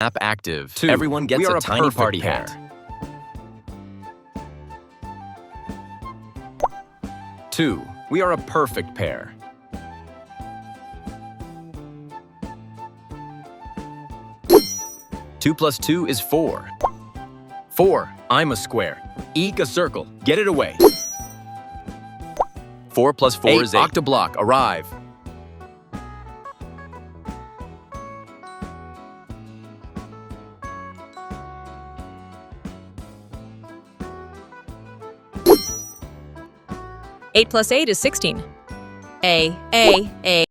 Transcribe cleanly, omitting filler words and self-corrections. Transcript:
App active. 2. Everyone gets We are a a tiny perfect party pair. hat. 2. We are a perfect pair. 2 plus 2 is 4. 4. I'm a square. Eke a circle. Get it away. 4 plus 4 8. is 8. Octoblock, arrive. 8 plus 8 is 16. A.